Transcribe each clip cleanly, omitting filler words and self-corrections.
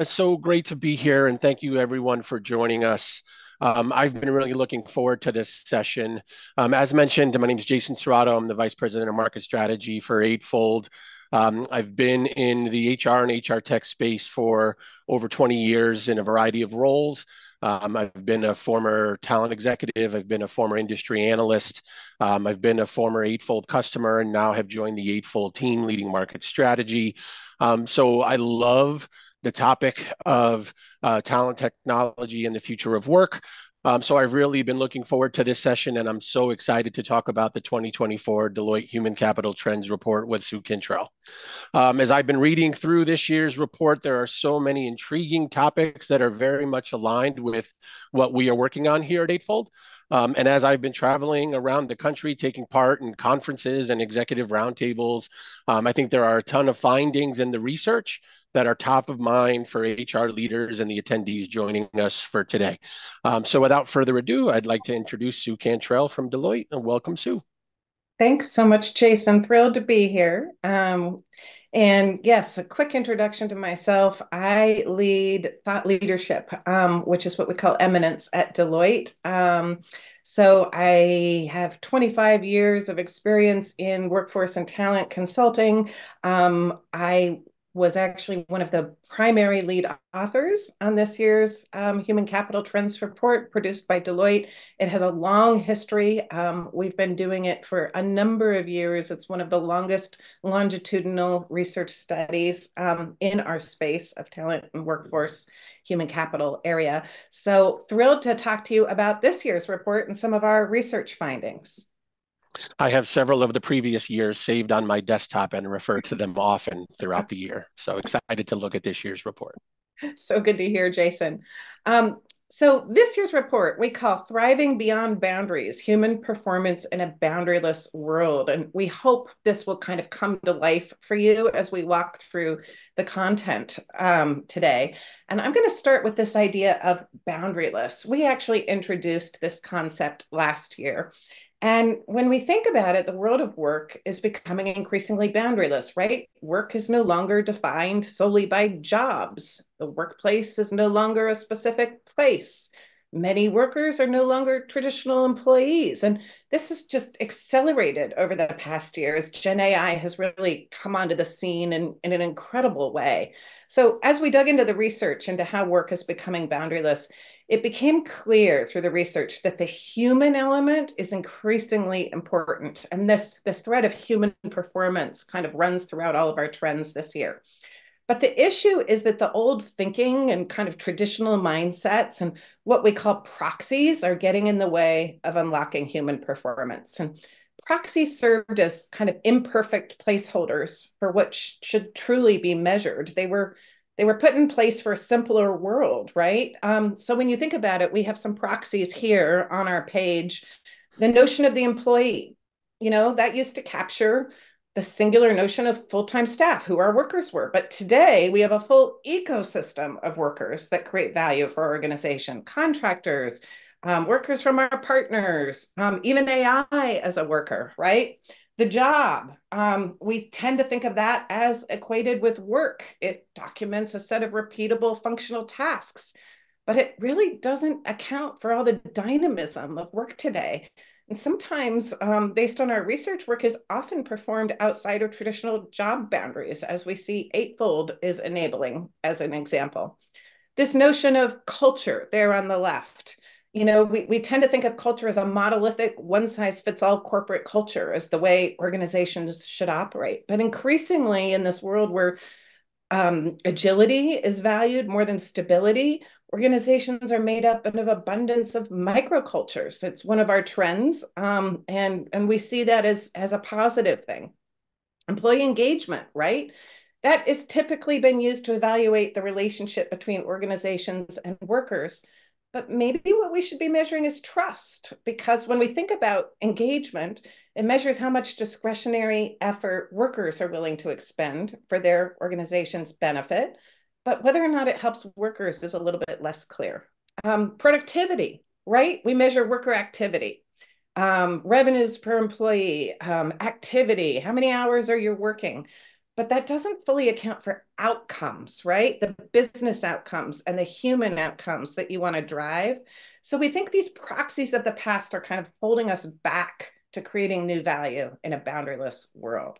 It's so great to be here, and thank you everyone for joining us. I've been really looking forward to this session. As mentioned, my name is Jason Serrato. I'm the Vice President of Market Strategy for Eightfold. I've been in the HR and HR tech space for over 20 years in a variety of roles. I've been a former talent executive. I've been a former industry analyst. I've been a former Eightfold customer and now have joined the Eightfold team leading market strategy. So I love the topic of talent technology and the future of work. So I've really been looking forward to this session, and I'm so excited to talk about the 2024 Deloitte Human Capital Trends Report with Sue Cantrell. As I've been reading through this year's report, there are so many intriguing topics that are very much aligned with what we are working on here at Eightfold. And as I've been traveling around the country, taking part in conferences and executive roundtables, I think there are a ton of findings in the research that are top of mind for HR leaders and the attendees joining us for today. So without further ado, I'd like to introduce Sue Cantrell from Deloitte, and welcome, Sue. Thanks so much, Jason. Thrilled to be here. And yes, a quick introduction to myself. I lead thought leadership, which is what we call eminence at Deloitte. So I have 25 years of experience in workforce and talent consulting. I was actually one of the primary lead authors on this year's Human Capital Trends Report produced by Deloitte. It has a long history. We've been doing it for a number of years. It's one of the longest longitudinal research studies in our space of talent and workforce human capital area. So thrilled to talk to you about this year's report and some of our research findings. I have several of the previous years saved on my desktop and refer to them often throughout the year. So excited to look at this year's report. So good to hear, Jason. So this year's report we call Thriving Beyond Boundaries, Human Performance in a Boundaryless World. And we hope this will kind of come to life for you as we walk through the content today. And I'm going to start with this idea of boundaryless. We actually introduced this concept last year. And when we think about it, the world of work is becoming increasingly boundaryless, right? Work is no longer defined solely by jobs. The workplace is no longer a specific place. Many workers are no longer traditional employees. And this has just accelerated over the past year as Gen AI has really come onto the scene in an incredible way. So as we dug into the research into how work is becoming boundaryless, it became clear through the research that the human element is increasingly important. And this thread of human performance kind of runs throughout all of our trends this year. But the issue is that the old thinking and kind of traditional mindsets and what we call proxies are getting in the way of unlocking human performance. And proxies served as kind of imperfect placeholders for what should truly be measured. They were put in place for a simpler world, right? So when you think about it, we have some proxies here on our page. The notion of the employee, that used to capture the singular notion of full-time staff, who our workers were. But today we have a full ecosystem of workers that create value for our organization, contractors, workers from our partners, even AI as a worker, right? The job, we tend to think of that as equated with work. It documents a set of repeatable functional tasks, but it really doesn't account for all the dynamism of work today. And sometimes, based on our research, work is often performed outside of traditional job boundaries, as we see Eightfold is enabling as an example. This notion of culture there on the left, we tend to think of culture as a monolithic, one size fits all corporate culture as the way organizations should operate. But increasingly in this world where agility is valued more than stability, organizations are made up of an abundance of microcultures. It's one of our trends, and we see that as a positive thing. Employee engagement, right? That is typically been used to evaluate the relationship between organizations and workers. But maybe what we should be measuring is trust, because when we think about engagement, it measures how much discretionary effort workers are willing to expend for their organization's benefit. But whether or not it helps workers is a little bit less clear. Productivity, right? We measure worker activity, revenues per employee, activity, how many hours are you working? but that doesn't fully account for outcomes, right? The business outcomes and the human outcomes that you want to drive. So we think these proxies of the past are kind of holding us back to creating new value in a boundaryless world.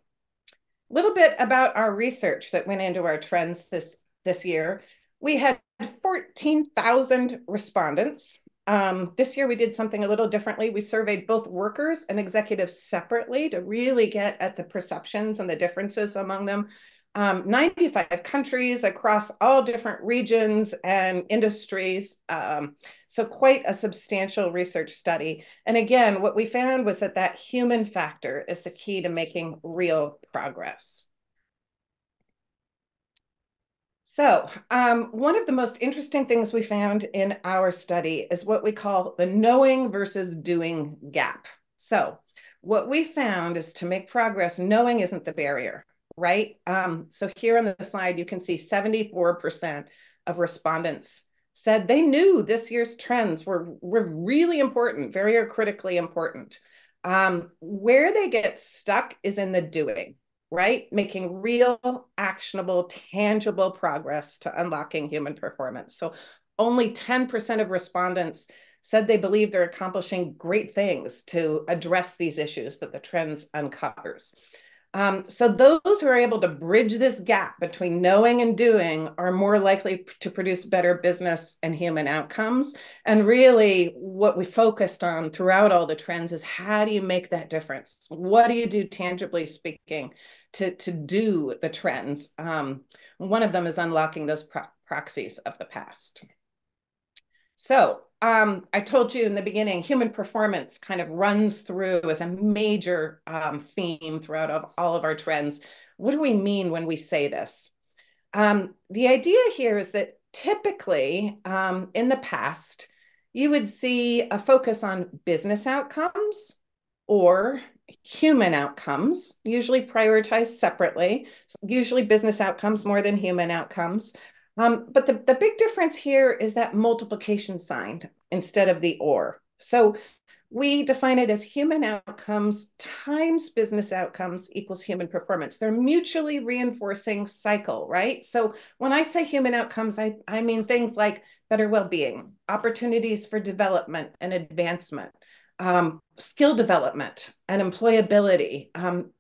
A little bit about our research that went into our trends this year. We had 14,000 respondents. This year we did something a little differently. We surveyed both workers and executives separately to really get at the perceptions and the differences among them. 95 countries across all different regions and industries. So quite a substantial research study. And again, what we found was that human factor is the key to making real progress. So one of the most interesting things we found in our study is what we call the knowing versus doing gap. So what we found is to make progress, knowing isn't the barrier, right? So here on the slide, you can see 74% of respondents said they knew this year's trends were really important, very critically important. Where they get stuck is in the doing, right? Making real, actionable, tangible progress to unlocking human performance. So only 10% of respondents said they believe they're accomplishing great things to address these issues that the trends uncovers. So those who are able to bridge this gap between knowing and doing are more likely to produce better business and human outcomes. And really what we focused on throughout all the trends is how do you make that difference? What do you do tangibly speaking to do the trends? One of them is unlocking those proxies of the past. So I told you in the beginning, human performance kind of runs through as a major theme throughout all of our trends. What do we mean when we say this? The idea here is that typically in the past, you would see a focus on business outcomes or human outcomes, usually prioritized separately, usually business outcomes more than human outcomes. But the big difference here is that multiplication sign instead of the or. So we define it as human outcomes times business outcomes equals human performance. They're mutually reinforcing cycle, right? So when I say human outcomes, I mean things like better well-being, opportunities for development and advancement, skill development and employability,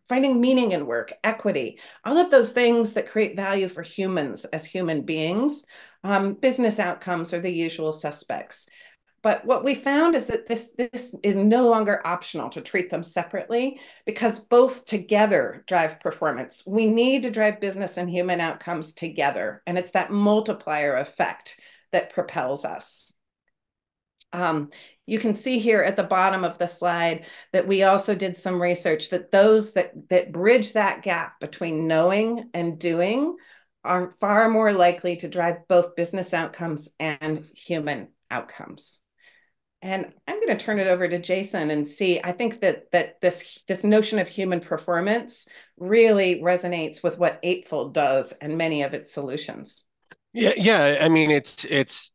finding meaning in work, equity, all of those things that create value for humans as human beings. Business outcomes are the usual suspects. But what we found is that this is no longer optional to treat them separately because both together drive performance. We need to drive business and human outcomes together. And it's that multiplier effect that propels us. You can see here at the bottom of the slide that we also did some research that those that bridge that gap between knowing and doing are far more likely to drive both business outcomes and human outcomes. And I'm going to turn it over to Jason and see. I think that this notion of human performance really resonates with what Eightfold does and many of its solutions. Yeah. I mean, it's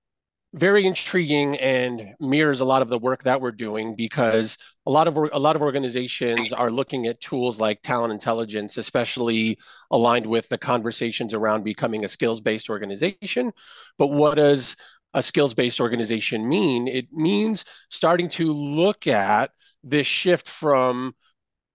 very intriguing and mirrors a lot of the work that we're doing because a lot of organizations are looking at tools like talent intelligence, especially aligned with the conversations around becoming a skills-based organization. But what does a skills-based organization mean? It means starting to look at this shift from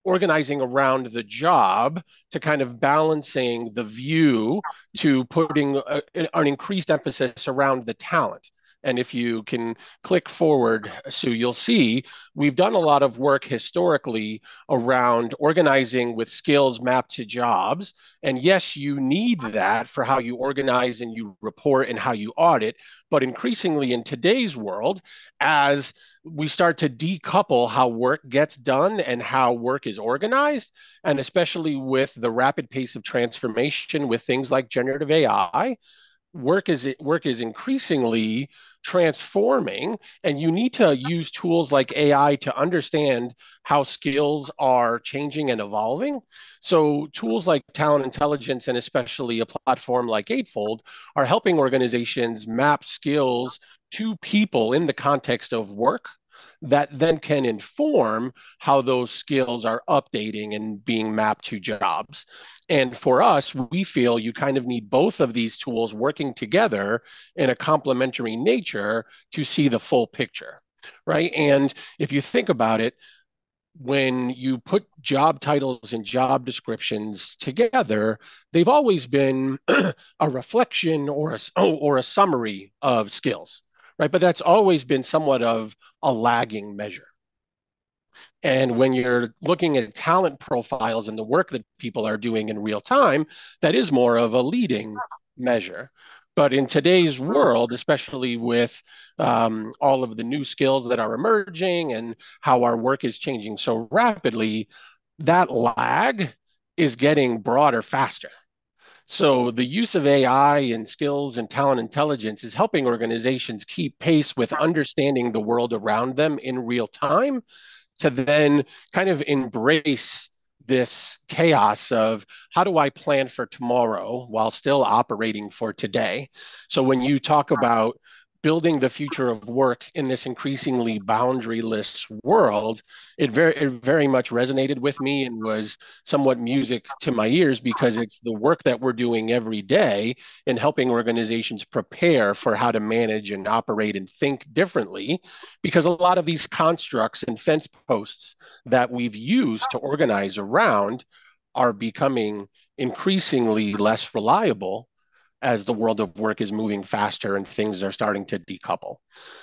organizing around the job to kind of balancing the view to putting an increased emphasis around the talent. And if you can click forward, Sue, you'll see we've done a lot of work historically around organizing with skills mapped to jobs. And yes, you need that for how you organize and you report and how you audit. But increasingly in today's world, as we start to decouple how work gets done and how work is organized, and especially with the rapid pace of transformation with things like generative AI, work is increasingly transforming, and you need to use tools like AI to understand how skills are changing and evolving. So tools like talent intelligence and especially a platform like Eightfold are helping organizations map skills to people in the context of work that then can inform how those skills are updating and being mapped to jobs. And for us, we feel you kind of need both of these tools working together in a complementary nature to see the full picture, right? And if you think about it, when you put job titles and job descriptions together, they've always been a reflection or a summary of skills, right? But that's always been somewhat of a lagging measure. And when you're looking at talent profiles and the work that people are doing in real time, that is more of a leading measure. But in today's world, especially with all of the new skills that are emerging and how our work is changing so rapidly, that lag is getting broader faster. So the use of AI and skills and talent intelligence is helping organizations keep pace with understanding the world around them in real time to then kind of embrace this chaos of how do I plan for tomorrow while still operating for today? So when you talk about building the future of work in this increasingly boundaryless world, it very much resonated with me and was somewhat music to my ears because it's the work that we're doing every day in helping organizations prepare for how to manage and operate and think differently, because a lot of these constructs and fence posts that we've used to organize around are becoming increasingly less reliable as the world of work is moving faster and things are starting to decouple.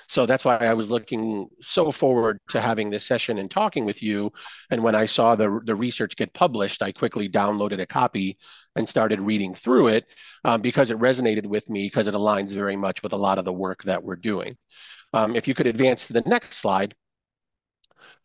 So that's why I was looking so forward to having this session and talking with you. And when I saw the research get published, I quickly downloaded a copy and started reading through it because it resonated with me because it aligns very much with a lot of the work that we're doing. If you could advance to the next slide.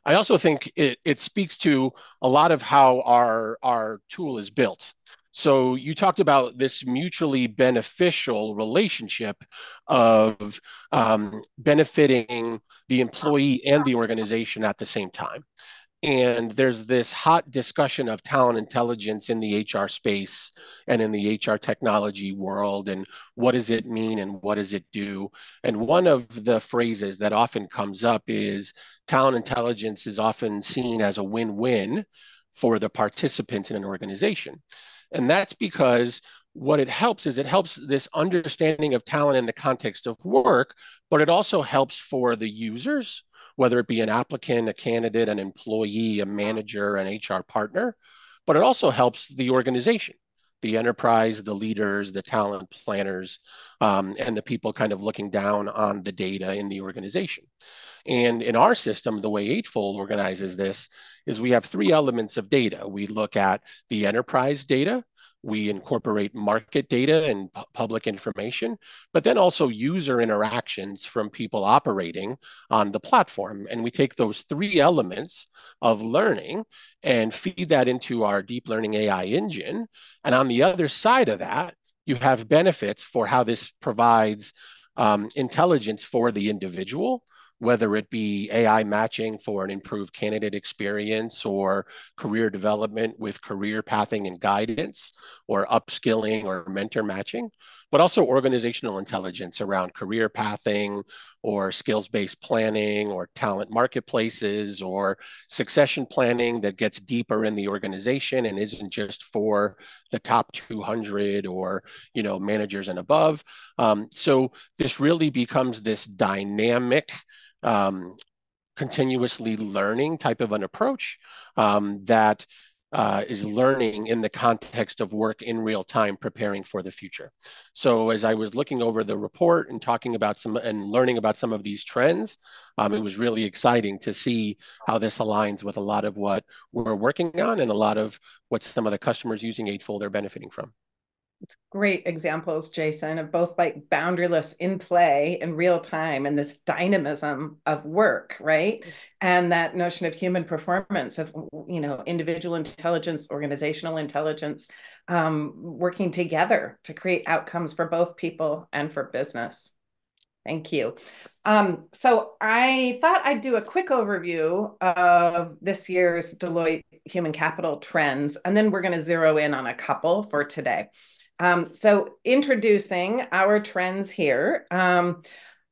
I also think it speaks to a lot of how our tool is built. So you talked about this mutually beneficial relationship of benefiting the employee and the organization at the same time. And there's this hot discussion of talent intelligence in the HR space and in the HR technology world. And what does it mean and what does it do? And one of the phrases that often comes up is talent intelligence is often seen as a win-win for the participants in an organization. And that's because what it helps is it helps this understanding of talent in the context of work, but it also helps for the users, whether it be an applicant, a candidate, an employee, a manager, an HR partner, but it also helps the organization, the enterprise, the leaders, the talent planners, and the people kind of looking down on the data in the organization. And in our system, the way Eightfold organizes this is we have three elements of data. We look at the enterprise data, we incorporate market data and public information, but then also user interactions from people operating on the platform. And we take those three elements of learning and feed that into our deep learning AI engine. And on the other side of that, you have benefits for how this provides intelligence for the individual, whether it be AI matching for an improved candidate experience or career development with career pathing and guidance or upskilling or mentor matching, but also organizational intelligence around career pathing or skills-based planning or talent marketplaces or succession planning that gets deeper in the organization and isn't just for the top 200 or managers and above. So this really becomes this dynamic um, continuously learning type of an approach that is learning in the context of work in real time, preparing for the future. So as I was looking over the report and talking about some and learning about some of these trends, it was really exciting to see how this aligns with a lot of what we're working on and a lot of what some of the customers using Eightfold are benefiting from. Great examples, Jason, of both like boundaryless in play in real time and this dynamism of work, right? And that notion of human performance, of individual intelligence, organizational intelligence, working together to create outcomes for both people and for business. Thank you. So I thought I'd do a quick overview of this year's Deloitte human capital trends, and then we're going to zero in on a couple for today. So introducing our trends here.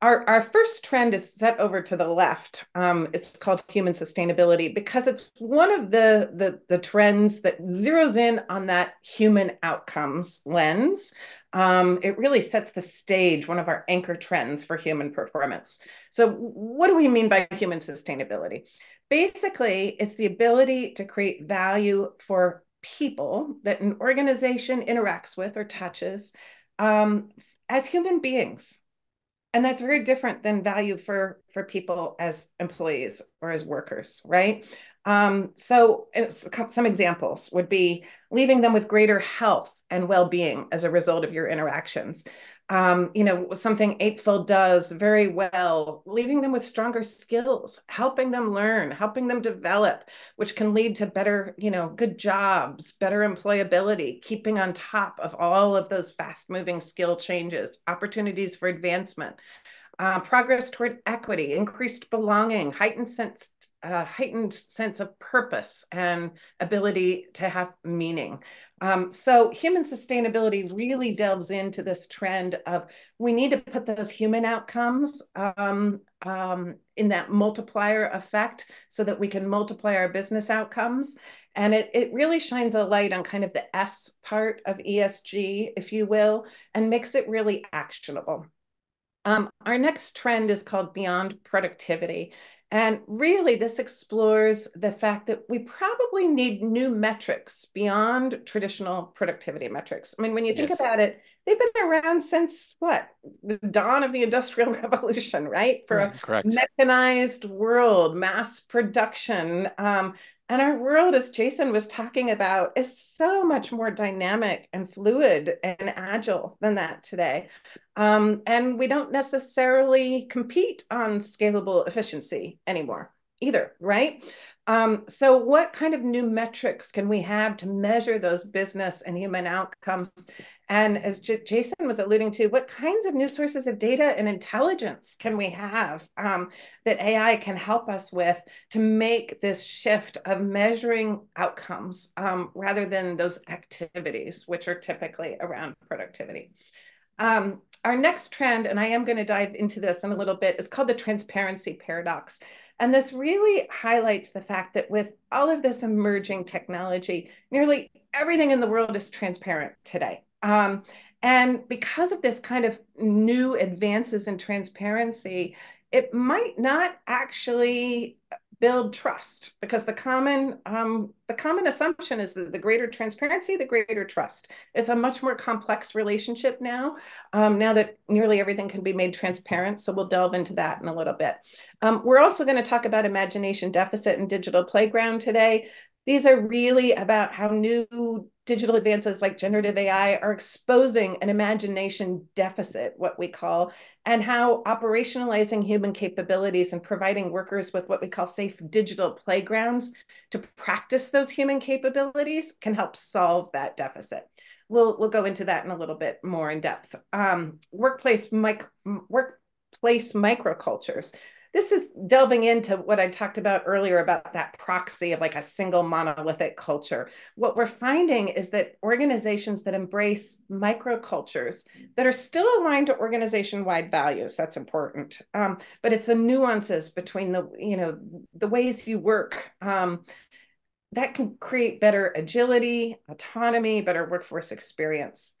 Our first trend is set over to the left. It's called human sustainability because it's one of the trends that zeroes in on that human outcomes lens. It really sets the stage, one of our anchor trends for human performance. So, what do we mean by human sustainability? Basically, it's the ability to create value for people that an organization interacts with or touches um, as human beings. And that's very different than value for people as employees or as workers, right? So some examples would be leaving them with greater health and well-being as a result of your interactions. Something Eightfold does very well, leaving them with stronger skills, helping them learn, helping them develop, which can lead to better, good jobs, better employability, keeping on top of all of those fast-moving skill changes, opportunities for advancement, progress toward equity, increased belonging, heightened sense of purpose and ability to have meaning. So human sustainability really delves into this trend of we need to put those human outcomes in that multiplier effect so that we can multiply our business outcomes. And it really shines a light on kind of the S part of ESG, if you will, and makes it really actionable. Our next trend is called beyond productivity. And really, this explores the fact that we probably need new metrics beyond traditional productivity metrics. I mean, when you think Yes. about it, they've been around since what? The dawn of the Industrial Revolution, right? For a Right. Correct. mechanized world, mass production. And our world, as Jason was talking about, is so much more dynamic and fluid and agile than that today. And we don't necessarily compete on scalable efficiency anymore either, right? So what kind of new metrics can we have to measure those business and human outcomes? And as Jason was alluding to, what kinds of new sources of data and intelligence can we have that AI can help us with to make this shift of measuring outcomes rather than those activities, which are typically around productivity? Our next trend, and I am going to dive into this in a little bit, is called the transparency paradox. And this really highlights the fact that with all of this emerging technology, nearly everything in the world is transparent today. And because of this kind of new advances in transparency, it might not actually build trust because the common assumption is that the greater transparency, the greater trust. It's a much more complex relationship now that nearly everything can be made transparent. So we'll delve into that in a little bit. We're also going to talk about imagination deficit and digital playground today. These are really about how new digital advances like generative AI are exposing an imagination deficit, what we call, and how operationalizing human capabilities and providing workers with what we call safe digital playgrounds to practice those human capabilities can help solve that deficit. We'll go into that in a little bit more in depth. Workplace microcultures. This is delving into what I talked about earlier about that proxy of like a single monolithic culture. What we're finding is that organizations that embrace microcultures that are still aligned to organization-wide values, that's important. But it's the nuances between the ways you work that can create better agility, autonomy, better workforce experience.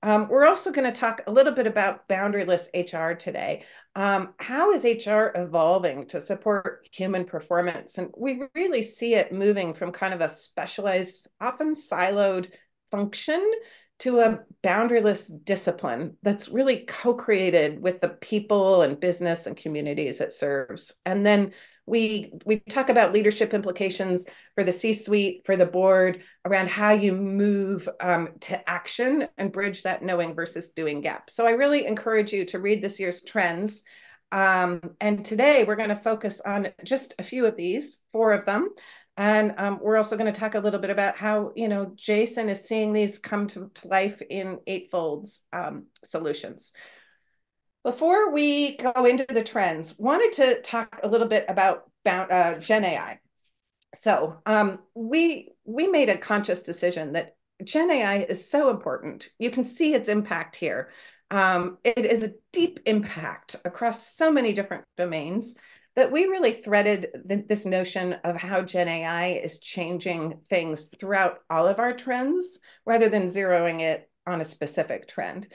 We're also going to talk a little bit about boundaryless HR today. How is HR evolving to support human performance? And we really see it moving from kind of a specialized, often siloed function to a boundaryless discipline that's really co-created with the people and business and communities it serves. And then we talk about leadership implications for the C-suite, for the board, around how you move to action and bridge that knowing versus doing gap. So I really encourage you to read this year's trends. And today we're going to focus on just a few of these, four of them. And we're also going to talk a little bit about how, Jason is seeing these come to life in Eightfold's solutions. Before we go into the trends, wanted to talk a little bit about Gen AI. So we made a conscious decision that Gen AI is so important. You can see its impact here. It is a deep impact across so many different domains that we really threaded this notion of how Gen AI is changing things throughout all of our trends rather than zeroing it on a specific trend.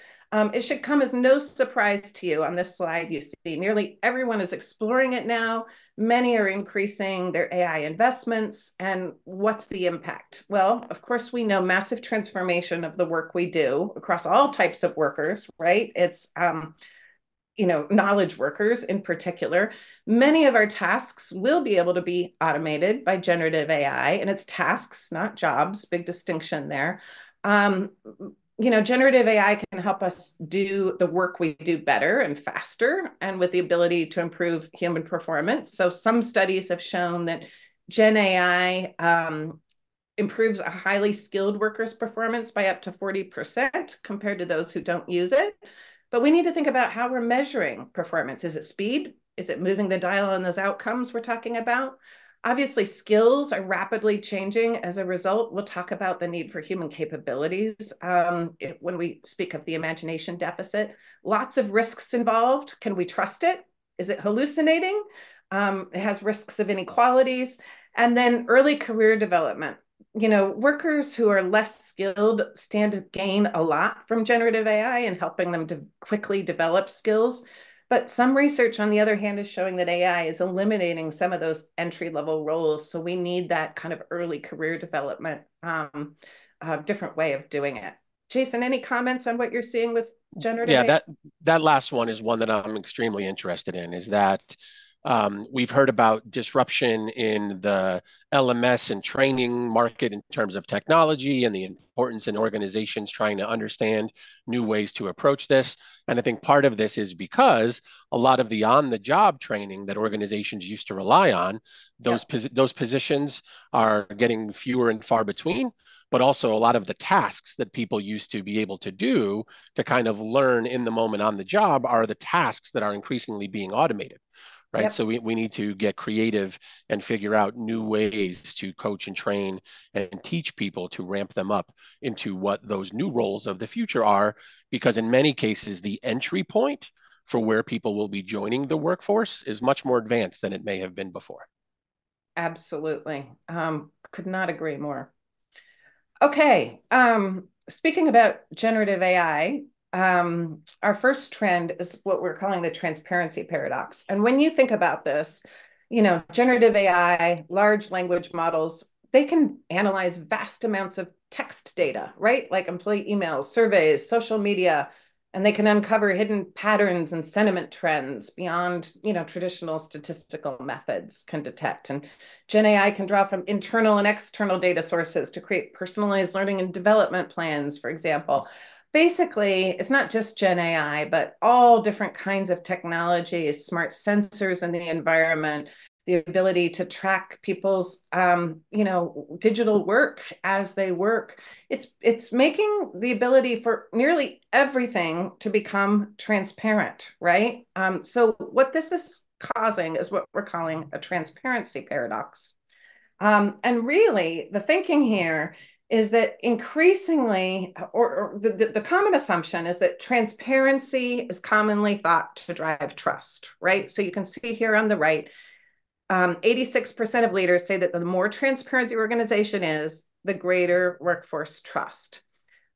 It should come as no surprise to you on this slide. You see nearly everyone is exploring it now. Many are increasing their AI investments. And what's the impact? Well, of course, we know massive transformation of the work we do across all types of workers, right? It's knowledge workers in particular. Many of our tasks will be able to be automated by generative AI, and it's tasks, not jobs, big distinction there. Um, Generative AI can help us do the work we do better and faster, and with the ability to improve human performance. So some studies have shown that Gen AI improves a highly skilled worker's performance by up to 40% compared to those who don't use it. But we need to think about how we're measuring performance. Is it speed? Is it moving the dial on those outcomes we're talking about? Obviously, skills are rapidly changing as a result. We'll talk about the need for human capabilities when we speak of the imagination deficit. Lots of risks involved. Can we trust it? Is it hallucinating? It has risks of inequalities. And then early career development. Workers who are less skilled stand to gain a lot from generative AI and helping them to quickly develop skills. But some research, on the other hand, is showing that AI is eliminating some of those entry-level roles. So we need that kind of early career development, different way of doing it. Jason, any comments on what you're seeing with generative Yeah, AI? that last one is one that I'm extremely interested in, is that we've heard about disruption in the LMS and training market in terms of technology and the importance in organizations trying to understand new ways to approach this. And I think part of this is because a lot of the on-the-job training that organizations used to rely on, Yeah, those positions are getting fewer and far between, but also a lot of the tasks that people used to be able to do to kind of learn in the moment on the job are the tasks that are increasingly being automated, right? yep. So we need to get creative and figure out new ways to coach and train and teach people to ramp them up into what those new roles of the future are, because in many cases, the entry point for where people will be joining the workforce is much more advanced than it may have been before. Absolutely. Could not agree more. Okay. Speaking about generative AI, our first trend is what we're calling the transparency paradox. And when you think about this, generative AI, large language models, they can analyze vast amounts of text data, right? Like employee emails, surveys, social media, and they can uncover hidden patterns and sentiment trends beyond, traditional statistical methods can detect. And Gen AI can draw from internal and external data sources to create personalized learning and development plans, for example. Basically, it's not just Gen AI, but all different kinds of technologies, smart sensors in the environment, the ability to track people's, digital work as they work. It's making the ability for nearly everything to become transparent, right? So what this is causing is what we're calling a transparency paradox. And really, the thinking here is that increasingly, or the common assumption is that transparency is commonly thought to drive trust, right? So you can see here on the right, 86% of leaders say that the more transparent the organization is, the greater workforce trust.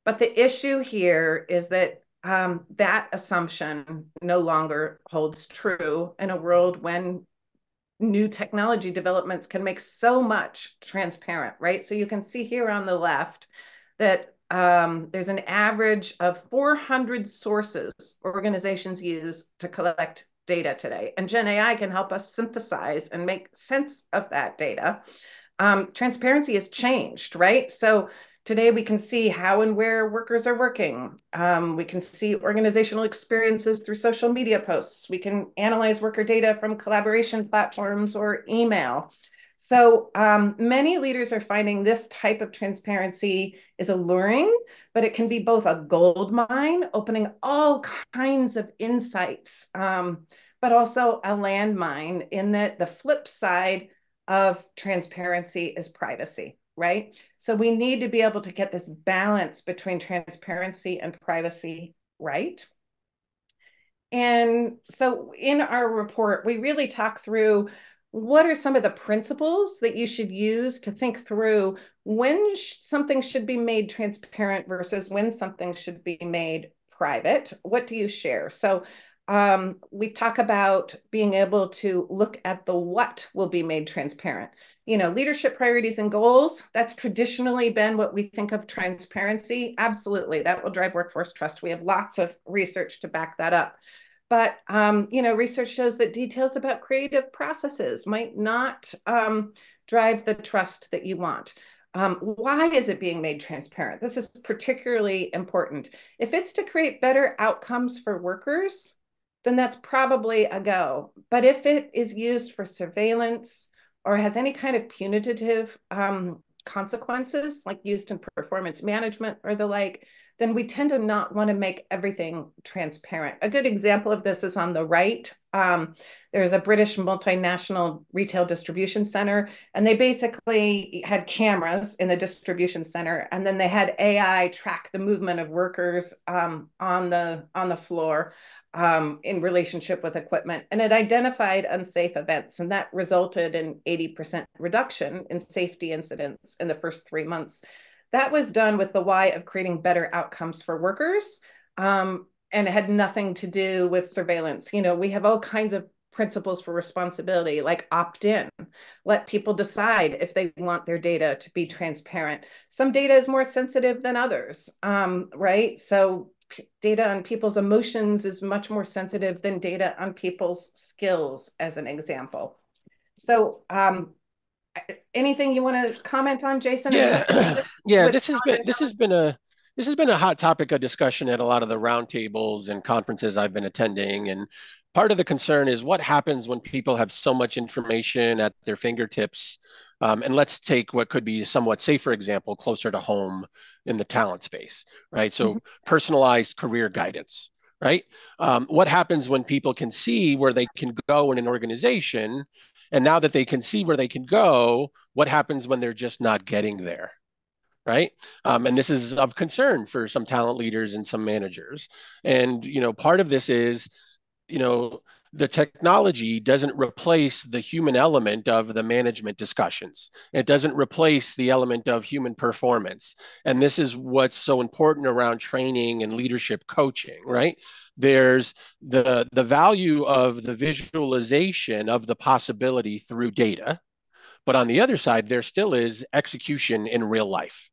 But the issue here is that that assumption no longer holds true in a world when new technology developments can make so much transparent, right? So you can see here on the left that there's an average of 400 sources organizations use to collect data today. And Gen AI can help us synthesize and make sense of that data. Transparency has changed, right? So today we can see how and where workers are working. We can see organizational experiences through social media posts. We can analyze worker data from collaboration platforms or email. So many leaders are finding this type of transparency is alluring, but it can be both a gold mine, opening all kinds of insights, but also a landmine in that the flip side of transparency is privacy, right? So we need to be able to get this balance between transparency and privacy right. And so in our report, we really talk through what are some of the principles that you should use to think through when something should be made transparent versus when something should be made private. What do you share? So we talk about being able to look at the what will be made transparent. Leadership priorities and goals, that's traditionally been what we think of transparency. Absolutely, that will drive workforce trust. We have lots of research to back that up. But research shows that details about creative processes might not drive the trust that you want. Why is it being made transparent? This is particularly important. If it's to create better outcomes for workers, then that's probably a go. But if it is used for surveillance or has any kind of punitive consequences, like used in performance management or the like, then we tend to not want to make everything transparent. A good example of this is on the right. There's a British multinational retail distribution center, and they basically had cameras in the distribution center, and then they had AI track the movement of workers on the floor in relationship with equipment, and it identified unsafe events, and that resulted in 80% reduction in safety incidents in the first 3 months. That was done with the why of creating better outcomes for workers. And it had nothing to do with surveillance. We have all kinds of principles for responsibility, like opt in, let people decide if they want their data to be transparent. Some data is more sensitive than others, right? So, data on people's emotions is much more sensitive than data on people's skills, as an example. So, anything you want to comment on, Jason? Are you okay Yeah, yeah. with This has been a hot topic of discussion at a lot of the roundtables and conferences I've been attending. And part of the concern is what happens when people have so much information at their fingertips. And let's take what could be a somewhat safer example closer to home in the talent space, right? Mhm. So personalized career guidance, right? What happens when people can see where they can go in an organization? And now that they can see where they can go, what happens when they're just not getting there? Right. And this is of concern for some talent leaders and some managers. And, part of this is, you know, the technology doesn't replace the human element of the management discussions. It doesn't replace the element of human performance. And this is what's so important around training and leadership coaching, right? There's the value of the visualization of the possibility through data, but on the other side, there still is execution in real life,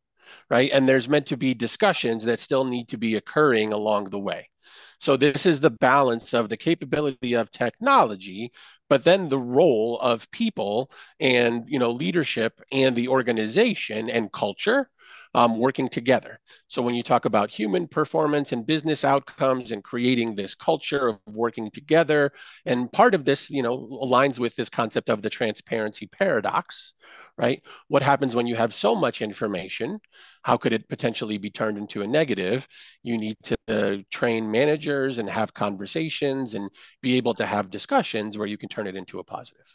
right? And there's meant to be discussions that still need to be occurring along the way. So this is the balance of the capability of technology, but then the role of people and leadership and the organization and culture working together. So when you talk about human performance and business outcomes and creating this culture of working together, and part of this, aligns with this concept of the transparency paradox, right? What happens when you have so much information? How could it potentially be turned into a negative? You need to train managers and have conversations and be able to have discussions where you can turn it into a positive.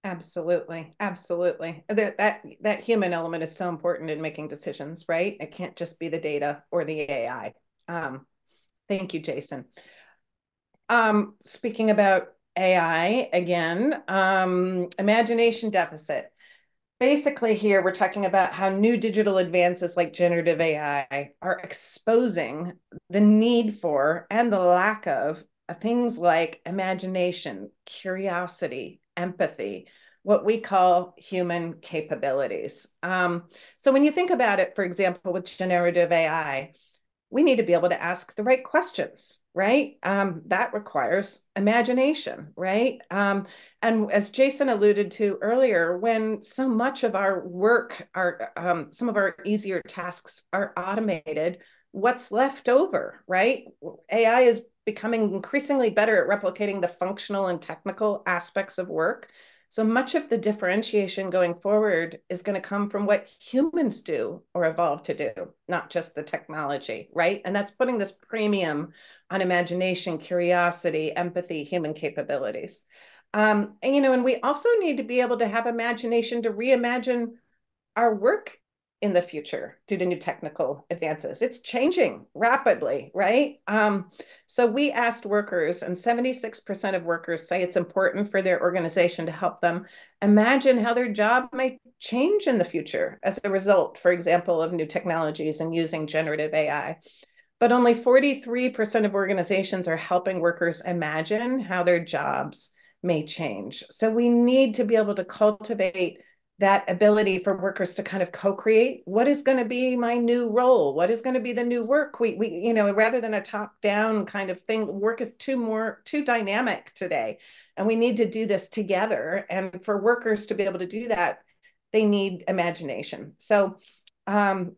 Absolutely, absolutely. That human element is so important in making decisions, right? It can't just be the data or the AI. Thank you, Jason. Speaking about AI again, imagination deficit. Basically, here we're talking about how new digital advances like generative AI are exposing the need for and the lack of things like imagination, curiosity, empathy, what we call human capabilities. So when you think about it, for example, with generative AI, we need to be able to ask the right questions, right? That requires imagination, right? And as Jason alluded to earlier, when so much of our work, some of our easier tasks are automated, what's left over, right? AI is becoming increasingly better at replicating the functional and technical aspects of work. So much of the differentiation going forward is going to come from what humans do or evolve to do, not just the technology, right? And that's putting this premium on imagination, curiosity, empathy, human capabilities. And we also need to be able to have imagination to reimagine our work in the future due to new technical advances? It's changing rapidly, right? So we asked workers, and 76% of workers say it's important for their organization to help them imagine how their job may change in the future as a result, for example, of new technologies and using generative AI. But only 43% of organizations are helping workers imagine how their jobs may change. So we need to be able to cultivate that ability for workers to kind of co-create what is going to be my new role, what is going to be the new work. Rather than a top-down kind of thing, work is too dynamic today, and we need to do this together. And for workers to be able to do that, they need imagination. So 70%,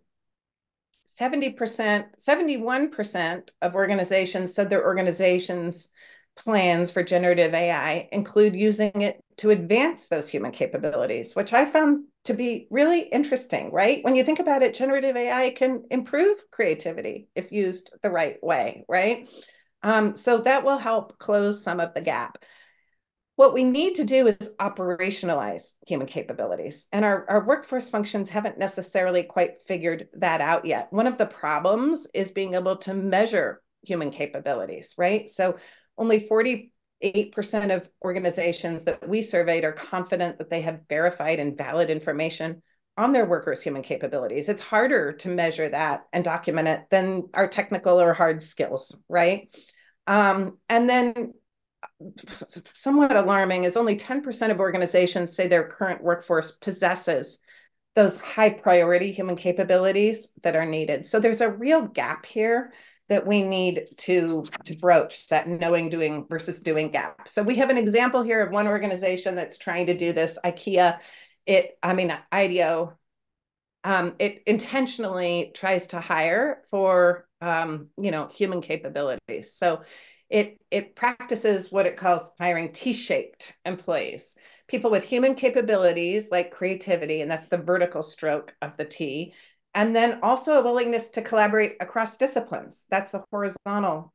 71% of organizations said their organization's plans for generative AI include using it to advance those human capabilities, which I found to be really interesting, right? When you think about it, generative AI can improve creativity if used the right way, right? So that will help close some of the gap. What we need to do is operationalize human capabilities. And our workforce functions haven't necessarily quite figured that out yet. One of the problems is being able to measure human capabilities, right? So only 48% of organizations that we surveyed are confident that they have verified and valid information on their workers' human capabilities. It's harder to measure that and document it than our technical or hard skills, right? And then somewhat alarming is only 10% of organizations say their current workforce possesses those high priority human capabilities that are needed. So there's a real gap here that we need to broach, that knowing, doing versus doing gap. So we have an example here of one organization that's trying to do this, IKEA. IDEO, it intentionally tries to hire for human capabilities. So it practices what it calls hiring T-shaped employees, people with human capabilities like creativity, and that's the vertical stroke of the T, and then also a willingness to collaborate across disciplines. That's the horizontal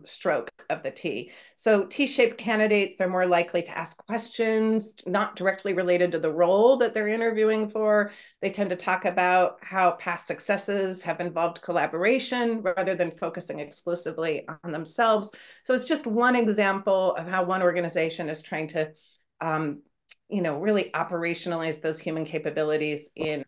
stroke of the T. So T-shaped candidates, they're more likely to ask questions not directly related to the role that they're interviewing for. They tend to talk about how past successes have involved collaboration rather than focusing exclusively on themselves. So it's just one example of how one organization is trying to, really operationalize those human capabilities in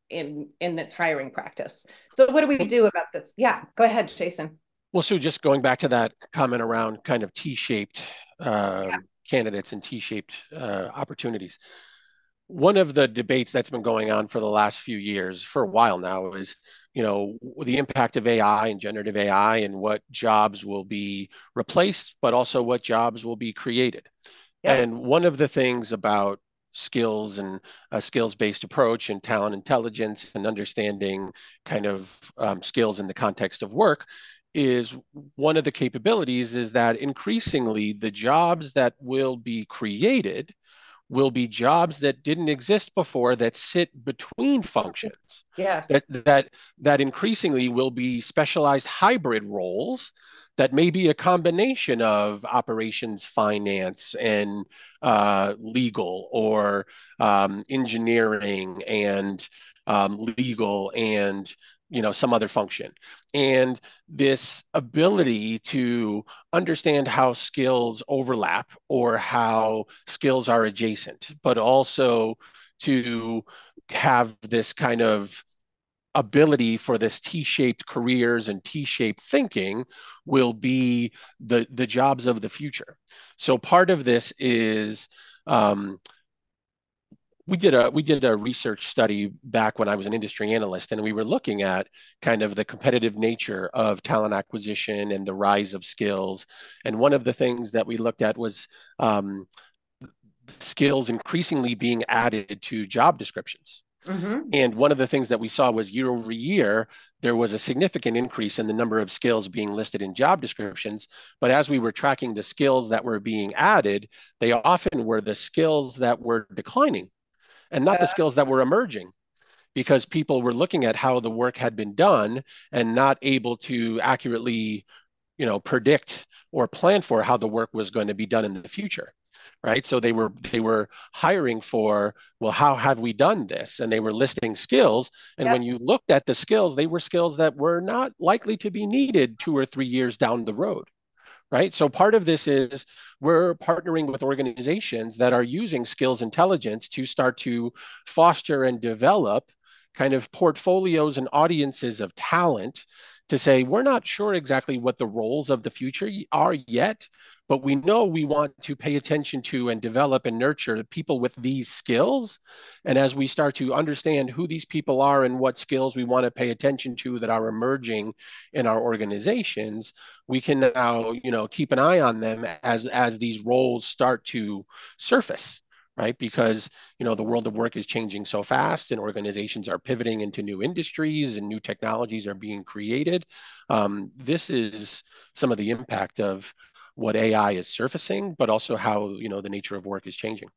its hiring practice. So what do we do about this? Yeah, go ahead, Jason. Well, Sue, just going back to that comment around kind of T-shaped Yeah. candidates and T-shaped opportunities. One of the debates that's been going on for the last few years, for a while now, is the impact of AI and generative AI and what jobs will be replaced, but also what jobs will be created. Yep. And one of the things about skills and a skills-based approach and talent intelligence and understanding kind of skills in the context of work is one of the capabilities is that increasingly the jobs that will be created will be jobs that didn't exist before that sit between functions Yes. that increasingly will be specialized hybrid roles that may be a combination of operations, finance, and legal, or engineering and legal and some other function. And this ability to understand how skills overlap or how skills are adjacent, but also to have this kind of ability for this T-shaped careers and T-shaped thinking will be the jobs of the future. So part of this is we did a research study back when I was an industry analyst, and we were looking at kind of the competitive nature of talent acquisition and the rise of skills. And one of the things that we looked at was skills increasingly being added to job descriptions. Mm-hmm. And one of the things that we saw was year over year, there was a significant increase in the number of skills being listed in job descriptions. But as we were tracking the skills that were being added, they often were the skills that were declining and not the skills that were emerging, because people were looking at how the work had been done and not able to accurately, predict or plan for how the work was going to be done in the future. right? So they were hiring for, well, how have we done this? And they were listing skills. And when Yep. you looked at the skills, they were skills that were not likely to be needed 2 or 3 years down the road, right? So part of this is we're partnering with organizations that are using skills intelligence to start to foster and develop kind of portfolios and audiences of talent to say, we're not sure exactly what the roles of the future are yet, but we know we want to pay attention to and develop and nurture people with these skills. And as we start to understand who these people are and what skills we want to pay attention to that are emerging in our organizations, we can now, keep an eye on them as these roles start to surface, right? Because the world of work is changing so fast, and organizations are pivoting into new industries and new technologies are being created. This is some of the impact of what AI is surfacing, but also how the nature of work is changing.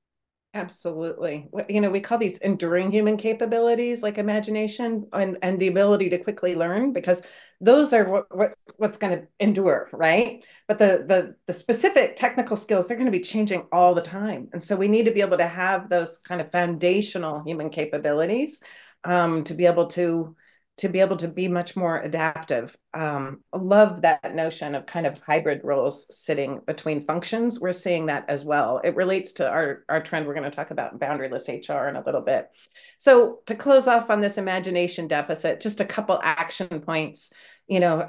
Absolutely. We call these enduring human capabilities like imagination and the ability to quickly learn because those are what's going to endure, right? But the specific technical skills, they're going to be changing all the time. And so we need to be able to have those kind of foundational human capabilities to be able to be much more adaptive. I love that notion of kind of hybrid roles sitting between functions. We're seeing that as well. It relates to our trend we're going to talk about in boundaryless HR in a little bit. So to close off on this imagination deficit, just a couple action points.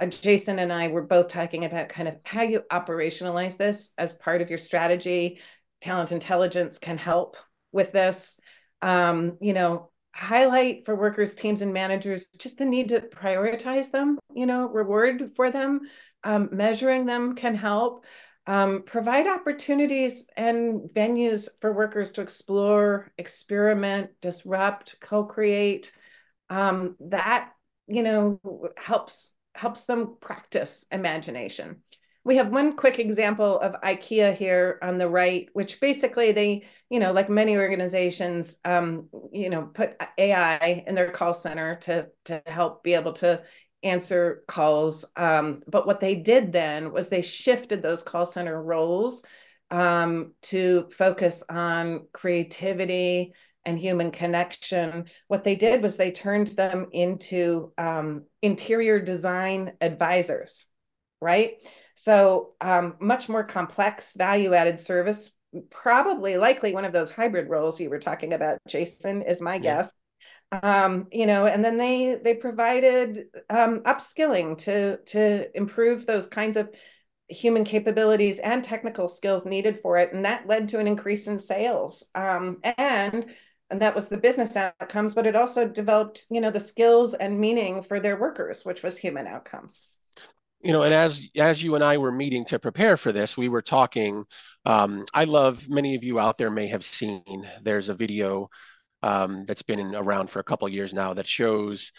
Jason and I were both talking about kind of how you operationalize this as part of your strategy. Talent intelligence can help with this. Highlight for workers, teams, and managers just the need to prioritize them, reward for them. Measuring them can help. Provide opportunities and venues for workers to explore, experiment, disrupt, co-create. That, helps them practice imagination. We have one quick example of IKEA here on the right, which basically they, like many organizations, put AI in their call center to help be able to answer calls. But what they did then was they shifted those call center roles to focus on creativity and human connection. What they did was they turned them into interior design advisors, right? So much more complex value added service, probably likely one of those hybrid roles you were talking about, Jason, is my Yeah. guess. And then they provided upskilling to improve those kinds of human capabilities and technical skills needed for it, and that led to an increase in sales. And that was the business outcomes, but it also developed, the skills and meaning for their workers, which was human outcomes. And as you and I were meeting to prepare for this, we were talking. I love, many of you out there may have seen. There's a video that's been around for a couple of years now that shows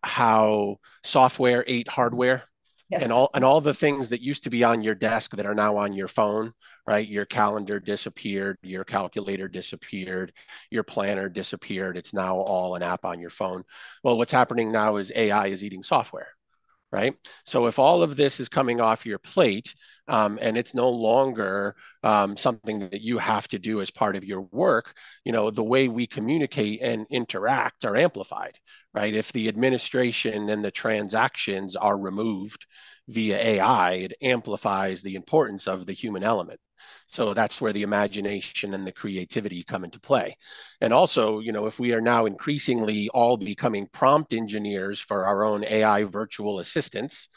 how software ate hardware, and Yes. all the things that used to be on your desk that are now on your phone, right? Your calendar disappeared, your calculator disappeared, your planner disappeared. It's now all an app on your phone. Well, what's happening now is AI is eating software, right? So if all of this is coming off your plate, and it's no longer something that you have to do as part of your work, the way we communicate and interact are amplified, right? If the administration and the transactions are removed via AI, it amplifies the importance of the human element. So that's where the imagination and the creativity come into play. And also, if we are now increasingly all becoming prompt engineers for our own AI virtual assistants,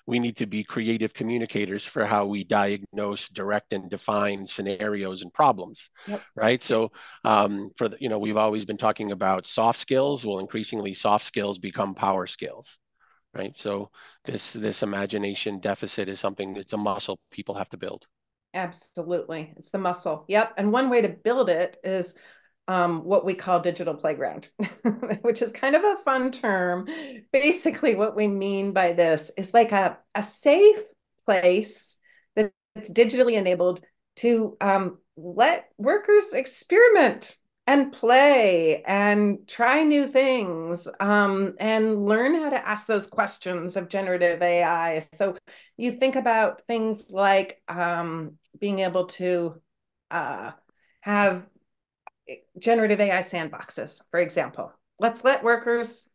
we need to be creative communicators for how we diagnose, direct, and define scenarios and problems, Yep. right? So, we've always been talking about soft skills. Well, increasingly, soft skills become power skills, right? So, this imagination deficit is something that's a muscle people have to build. Absolutely. It's the muscle. Yep. And one way to build it is what we call digital playground, which is kind of a fun term. Basically, what we mean by this is like a safe place that's digitally enabled to let workers experiment and play and try new things and learn how to ask those questions of generative AI. So you think about things like being able to have generative AI sandboxes, for example. Let's let workers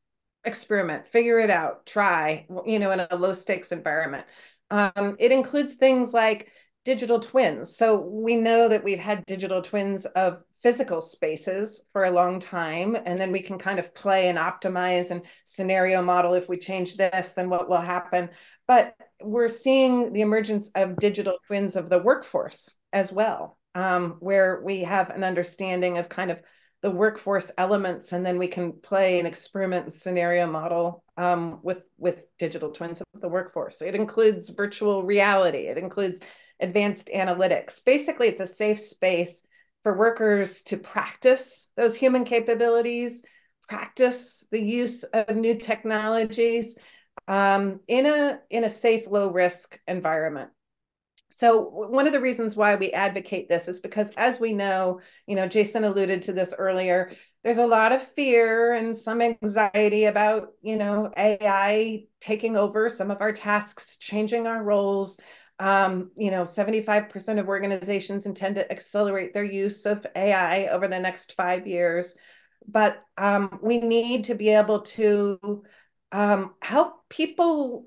experiment, figure it out, try, in a low stakes environment. It includes things like digital twins. So we know that we've had digital twins of physical spaces for a long time, and then we can kind of play and optimize and scenario model. If we change this, then what will happen? But we're seeing the emergence of digital twins of the workforce as well, where we have an understanding of kind of the workforce elements, and then we can play and experiment and scenario model with digital twins of the workforce. It includes virtual reality. It includes advanced analytics. Basically, it's a safe space for workers to practice those human capabilities, practice the use of new technologies in a safe, low risk environment. So one of the reasons why we advocate this is because, as we know, Jason alluded to this earlier, there's a lot of fear and some anxiety about, AI taking over some of our tasks, changing our roles. 75% of organizations intend to accelerate their use of AI over the next 5 years. But we need to be able to help people,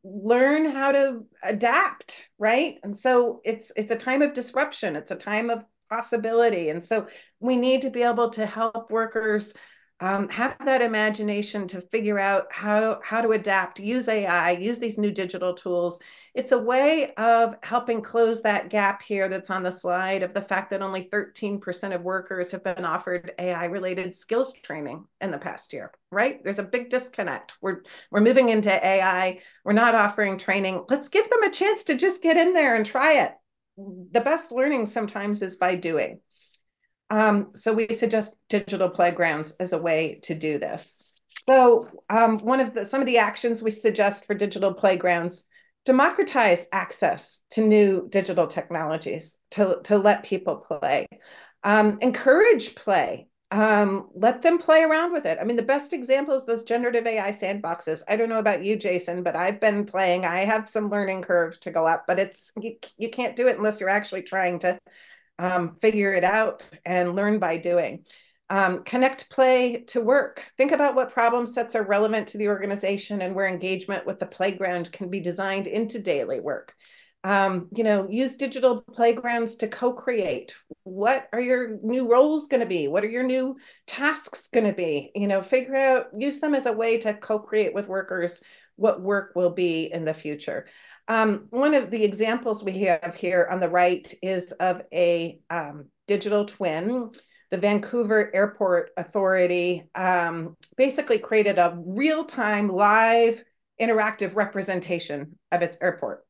learn how to adapt, right? And so it's a time of disruption. It's a time of possibility. And so we need to be able to help workers have that imagination to figure out how to adapt, use AI, use these new digital tools. It's a way of helping close that gap here that's on the slide of the fact that only 13% of workers have been offered AI-related skills training in the past year, right? There's a big disconnect. We're moving into AI. We're not offering training. Let's give them a chance to just get in there and try it. The best learning sometimes is by doing. So we suggest digital playgrounds as a way to do this. So some of the actions we suggest for digital playgrounds: democratize access to new digital technologies to let people play. Encourage play. Let them play around with it. I mean, the best example is those generative AI sandboxes. I don't know about you, Jason, but I've been playing. I have some learning curves to go up, but you can't do it unless you're actually trying to figure it out and learn by doing. Connect play to work. Think about what problem sets are relevant to the organization and where engagement with the playground can be designed into daily work. Use digital playgrounds to co-create. What are your new roles going to be? What are your new tasks going to be? Figure out, use them as a way to co-create with workers what work will be in the future. One of the examples we have here on the right is of a digital twin. The Vancouver Airport Authority basically created a real-time, live, interactive representation of its airport.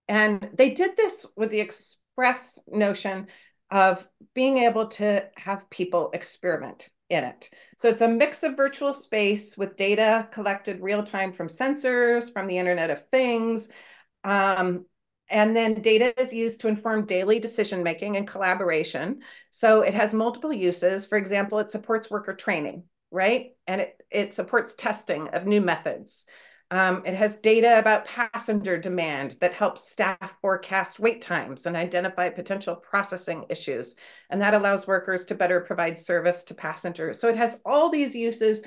And they did this with the express notion of being able to have people experiment in it. So it's a mix of virtual space with data collected real time from sensors, from the Internet of Things. And then data is used to inform daily decision making and collaboration. So it has multiple uses. For example, it supports worker training, right? And it supports testing of new methods. It has data about passenger demand that helps staff forecast wait times and identify potential processing issues. And that allows workers to better provide service to passengers. So it has all these uses.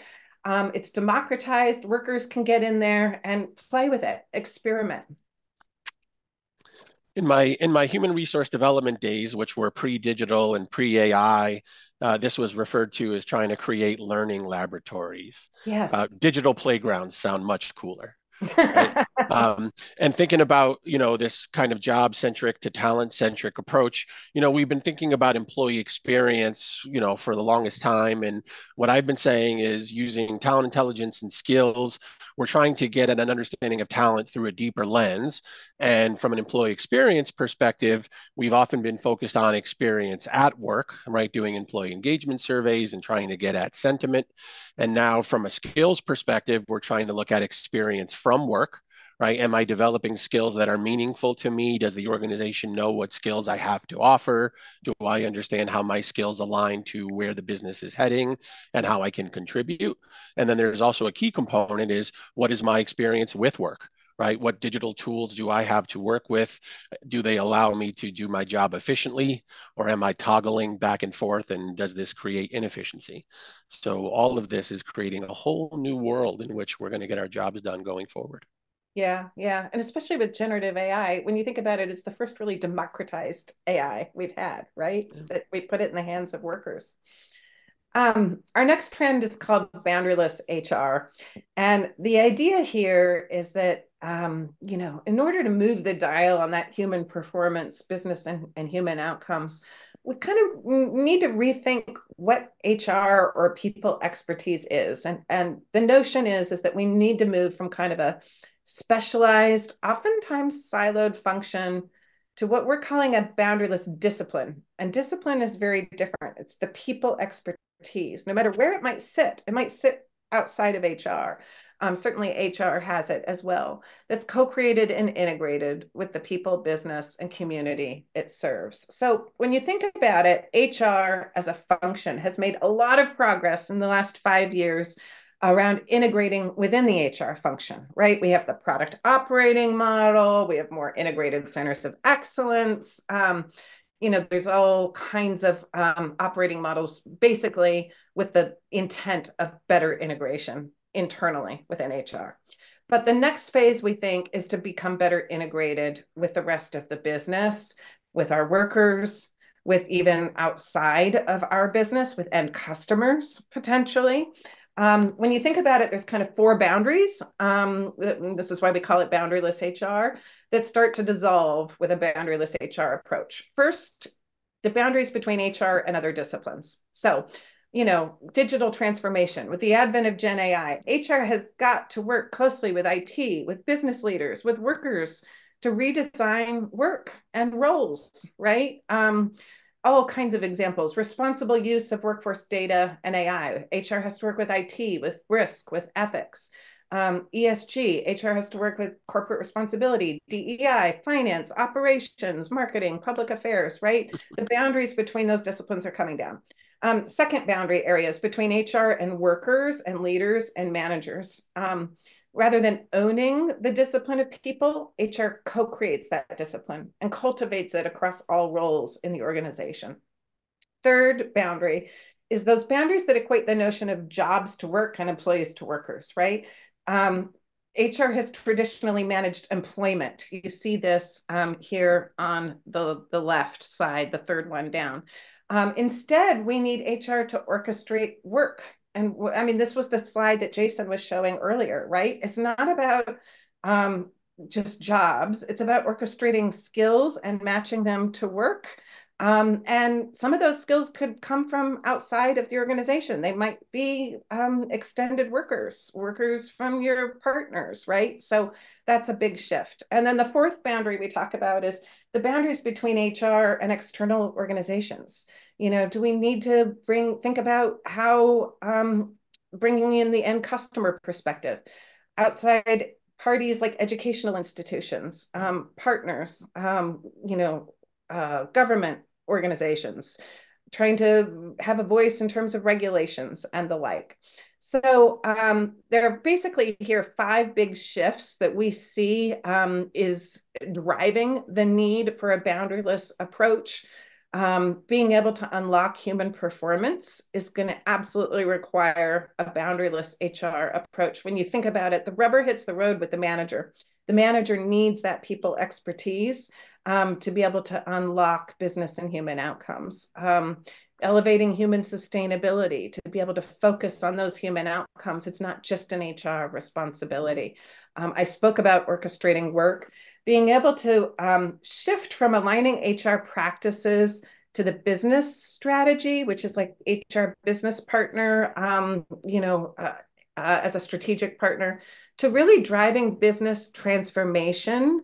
It's democratized. Workers can get in there and play with it, experiment. In my human resource development days, which were pre-digital and pre-AI, this was referred to as trying to create learning laboratories. Yes. Digital playgrounds sound much cooler, right? And thinking about, this kind of job-centric to talent-centric approach, we've been thinking about employee experience, for the longest time. And what I've been saying is using talent intelligence and skills, we're trying to get at an understanding of talent through a deeper lens. And from an employee experience perspective, we've often been focused on experience at work, right? Doing employee engagement surveys and trying to get at sentiment. And now from a skills perspective, we're trying to look at experience from work, right? Am I developing skills that are meaningful to me? Does the organization know what skills I have to offer? Do I understand how my skills align to where the business is heading and how I can contribute? And then there's also a key component is what is my experience with work? right? What digital tools do I have to work with? Do they allow me to do my job efficiently, or am I toggling back and forth? And does this create inefficiency? So all of this is creating a whole new world in which we're going to get our jobs done going forward. Yeah, yeah. And especially with generative AI, when you think about it, it's the first really democratized AI we've had, right? Yeah. That we put it in the hands of workers. Our next trend is called boundaryless HR. And the idea here is that, in order to move the dial on that human performance, business and human outcomes, we kind of need to rethink what HR or people expertise is. And the notion is that we need to move from kind of a specialized, oftentimes siloed function to what we're calling a boundaryless discipline. And discipline is very different. It's the people expertise, no matter where it might sit. It might sit outside of HR. Certainly, HR has it as well. That's co-created and integrated with the people, business, and community it serves. So when you think about it, HR as a function has made a lot of progress in the last 5 years around integrating within the HR function, right? We have the product operating model, we have more integrated centers of excellence. There's all kinds of operating models, basically with the intent of better integration internally within HR. But the next phase, we think, is to become better integrated with the rest of the business, with our workers, with even outside of our business, with end customers potentially. When you think about it, there's kind of four boundaries. This is why we call it boundaryless HR, that start to dissolve with a boundaryless HR approach. First, the boundaries between HR and other disciplines. So, digital transformation. With the advent of Gen AI, HR has got to work closely with IT, with business leaders, with workers to redesign work and roles, right? All kinds of examples. Responsible use of workforce data and AI. HR has to work with IT, with risk, with ethics. ESG, HR has to work with corporate responsibility, DEI, finance, operations, marketing, public affairs, right? The boundaries between those disciplines are coming down. Second boundary areas between HR and workers and leaders and managers. Rather than owning the discipline of people, HR co-creates that discipline and cultivates it across all roles in the organization. Third boundary is those boundaries that equate the notion of jobs to work and employees to workers, right? HR has traditionally managed employment. You see this here on the left side, the third one down. Instead, we need HR to orchestrate work. And I mean, this was the slide that Jason was showing earlier, right? It's not about just jobs. It's about orchestrating skills and matching them to work. And some of those skills could come from outside of the organization. They might be extended workers from your partners, right? So that's a big shift. And then the fourth boundary we talk about is the boundaries between HR and external organizations. Do we need to think about how bringing in the end customer perspective, outside parties like educational institutions, partners, government organizations, trying to have a voice in terms of regulations and the like. So there are basically here 5 big shifts that we see is driving the need for a boundaryless approach. Being able to unlock human performance is going to absolutely require a boundaryless HR approach. When you think about it, the rubber hits the road with the manager. The manager needs that people expertise to be able to unlock business and human outcomes. Elevating human sustainability, to be able to focus on those human outcomes. It's not just an HR responsibility. I spoke about orchestrating work, being able to shift from aligning HR practices to the business strategy, which is like HR business partner, as a strategic partner, to really driving business transformation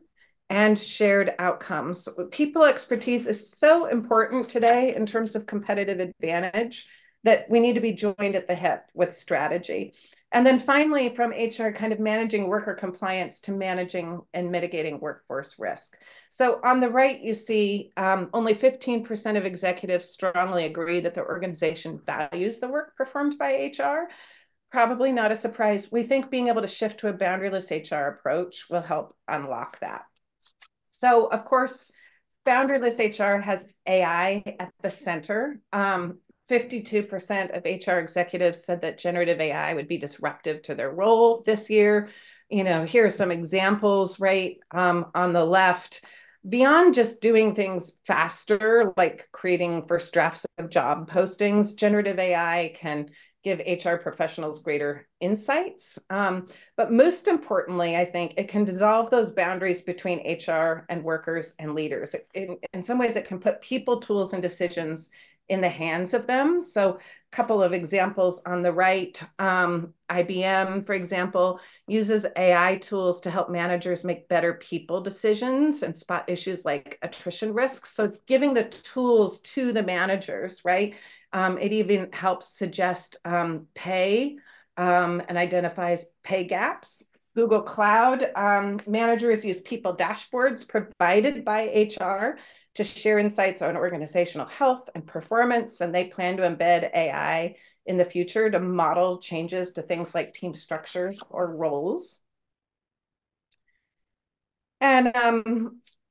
and shared outcomes. People expertise is so important today in terms of competitive advantage that we need to be joined at the hip with strategy. And then finally, from HR kind of managing worker compliance to managing and mitigating workforce risk. So on the right, you see only 15% of executives strongly agree that the organization values the work performed by HR. Probably not a surprise. We think being able to shift to a boundaryless HR approach will help unlock that. So, of course, boundaryless HR has AI at the center. 52% of HR executives said that generative AI would be disruptive to their role this year. Here are some examples, right, on the left. Beyond just doing things faster, like creating first drafts of job postings, generative AI can give HR professionals greater insights. But most importantly, I think it can dissolve those boundaries between HR and workers and leaders. In some ways, it can put people, tools, and decisions in the hands of them. So a couple of examples on the right, IBM, for example, uses AI tools to help managers make better people decisions and spot issues like attrition risks. So it's giving the tools to the managers, right? It even helps suggest pay and identifies pay gaps. Google Cloud managers use people dashboards provided by HR to share insights on organizational health and performance, and they plan to embed AI in the future to model changes to things like team structures or roles. And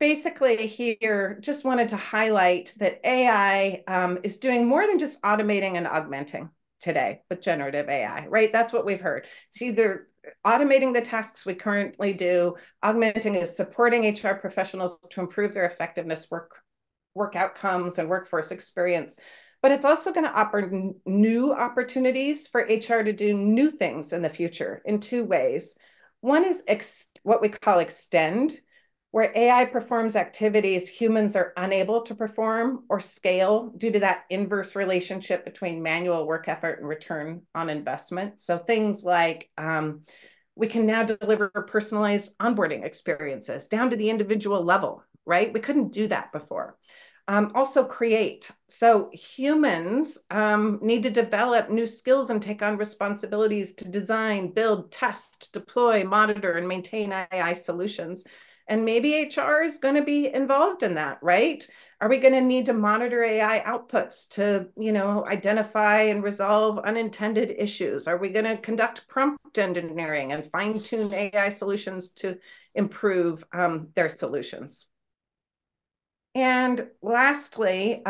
basically here, just wanted to highlight that AI is doing more than just automating and augmenting today with generative AI, right? That's what we've heard. It's either automating the tasks we currently do, augmenting is supporting HR professionals to improve their effectiveness, work outcomes, and workforce experience. But it's also going to offer new opportunities for HR to do new things in the future in two ways. One is what we call extend, where AI performs activities humans are unable to perform or scale due to that inverse relationship between manual work effort and return on investment. So things like we can now deliver personalized onboarding experiences down to the individual level, right? We couldn't do that before. Also create. So humans need to develop new skills and take on responsibilities to design, build, test, deploy, monitor, and maintain AI solutions. And maybe HR is going to be involved in that, right? Are we going to need to monitor AI outputs to, identify and resolve unintended issues? Are we going to conduct prompt engineering and fine-tune AI solutions to improve their solutions? And lastly,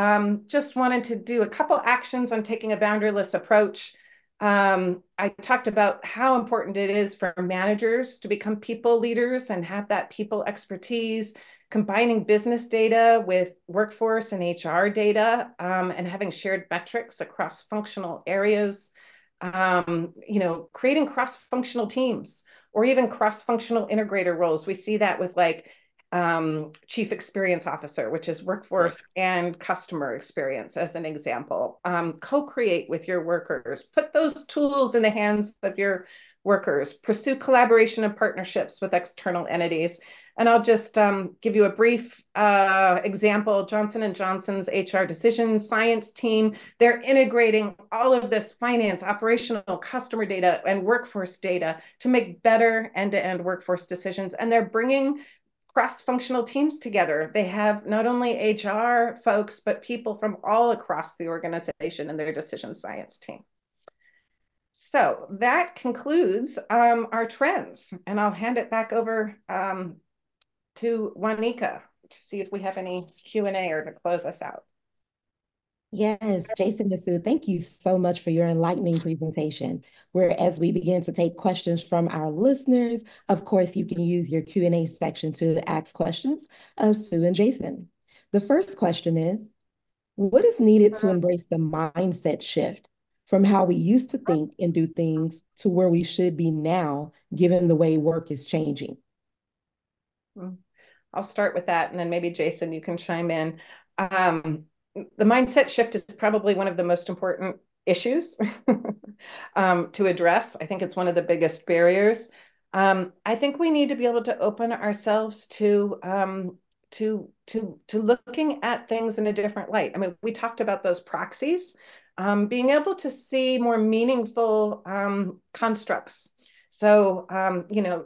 just wanted to do a couple actions on taking a boundaryless approach. I talked about how important it is for managers to become people leaders and have that people expertise, combining business data with workforce and HR data, and having shared metrics across functional areas. Creating cross-functional teams or even cross-functional integrator roles. We see that with chief experience officer, which is Right. workforce and customer experience, as an example. Co-create with your workers, put those tools in the hands of your workers, pursue collaboration and partnerships with external entities. And I'll just give you a brief example. Johnson & Johnson's HR decision science team, they're integrating all of this finance, operational, customer data, and workforce data to make better end-to-end workforce decisions. And they're bringing cross-functional teams together. They have not only HR folks, but people from all across the organization in their decision science team. So that concludes our trends, and I'll hand it back over to Juanica to see if we have any Q&A or to close us out. Yes, Jason and Sue, thank you so much for your enlightening presentation. As we begin to take questions from our listeners, of course, you can use your Q&A section to ask questions of Sue and Jason. The first question is, what is needed to embrace the mindset shift from how we used to think and do things to where we should be now, given the way work is changing? I'll start with that, and then maybe Jason, you can chime in. The mindset shift is probably one of the most important issues to address. I think it's one of the biggest barriers. I think we need to be able to open ourselves to looking at things in a different light. I mean, we talked about those proxies, being able to see more meaningful constructs. So,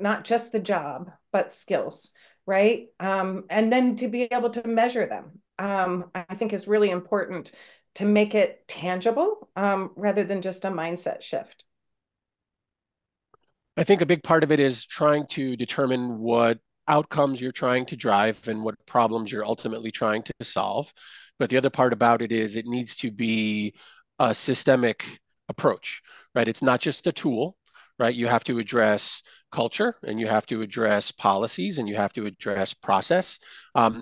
not just the job, but skills, right? And then to be able to measure them. I think is really important to make it tangible rather than just a mindset shift. I think a big part of it is trying to determine what outcomes you're trying to drive and what problems you're ultimately trying to solve. But the other part about it is it needs to be a systemic approach, right? It's not just a tool, right? You have to address culture and you have to address policies and you have to address process.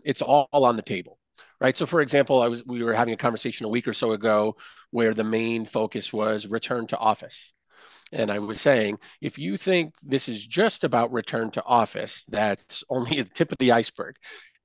It's all on the table. Right. So, for example, we were having a conversation a week or so ago where the main focus was return to office. And I was saying, if you think this is just about return to office, that's only the tip of the iceberg.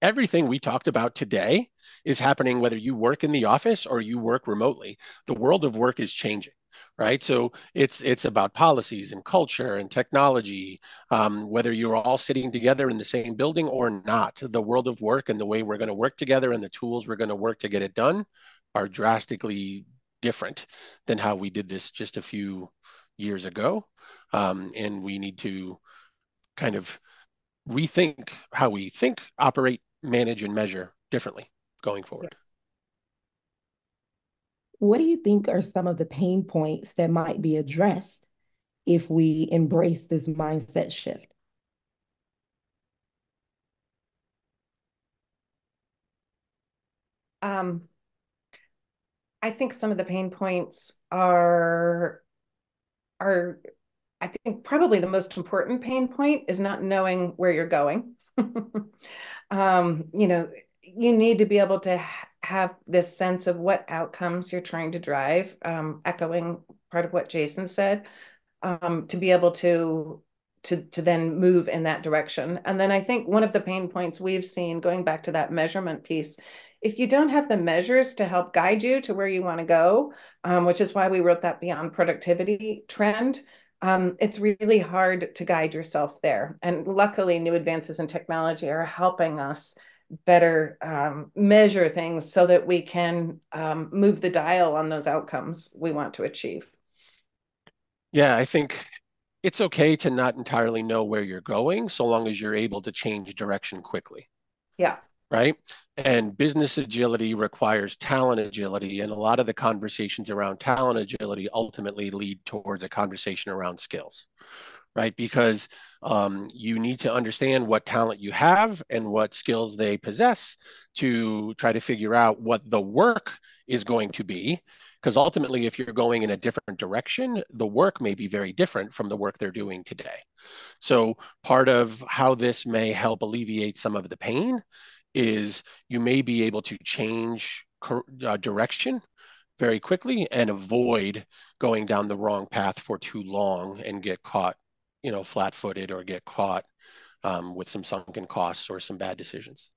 Everything we talked about today is happening whether you work in the office or you work remotely. The world of work is changing, right? So it's about policies and culture and technology, whether you're all sitting together in the same building or not. The world of work and the way we're going to work together and the tools we're going to work to get it done are drastically different than how we did this just a few years ago. And we need to kind of rethink how we think, operate, manage, and measure differently going Yeah. forward. What do you think are some of the pain points that might be addressed if we embrace this mindset shift? Um, I think some of the pain points are I think probably the most important pain point is not knowing where you're going. You know, you need to be able to have this sense of what outcomes you're trying to drive, echoing part of what Jason said, to be able to then move in that direction. And then I think one of the pain points we've seen, going back to that measurement piece, if you don't have the measures to help guide you to where you want to go, which is why we wrote that beyond productivity trend, it's really hard to guide yourself there. And luckily, new advances in technology are helping us better measure things so that we can move the dial on those outcomes we want to achieve. Yeah, I think it's okay to not entirely know where you're going so long as you're able to change direction quickly, Yeah. right? And business agility requires talent agility. And a lot of the conversations around talent agility ultimately lead towards a conversation around skills, right? Because you need to understand what talent you have and what skills they possess to try to figure out what the work is going to be. Because ultimately, if you're going in a different direction, the work may be very different from the work they're doing today. So, part of how this may help alleviate some of the pain is you may be able to change direction very quickly and avoid going down the wrong path for too long and get caught, flat-footed or get caught with some sunken costs or some bad decisions.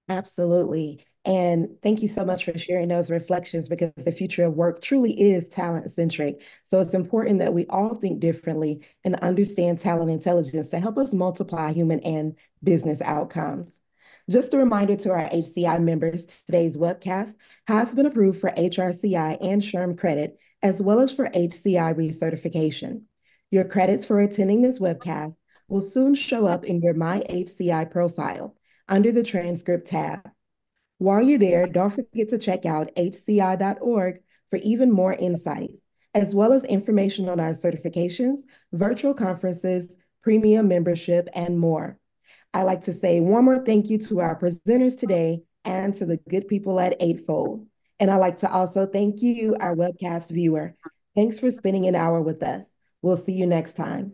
Absolutely. And thank you so much for sharing those reflections because the future of work truly is talent centric. So it's important that we all think differently and understand talent intelligence to help us multiply human and business outcomes. Just a reminder to our HCI members, today's webcast has been approved for HRCI and SHRM credit, as well as for HCI recertification. Your credits for attending this webcast will soon show up in your My HCI profile under the transcript tab. While you're there, don't forget to check out hci.org for even more insights, as well as information on our certifications, virtual conferences, premium membership, and more. I'd like to say one more thank you to our presenters today and to the good people at Eightfold. And I'd like to also thank you, our webcast viewer. Thanks for spending an hour with us. We'll see you next time.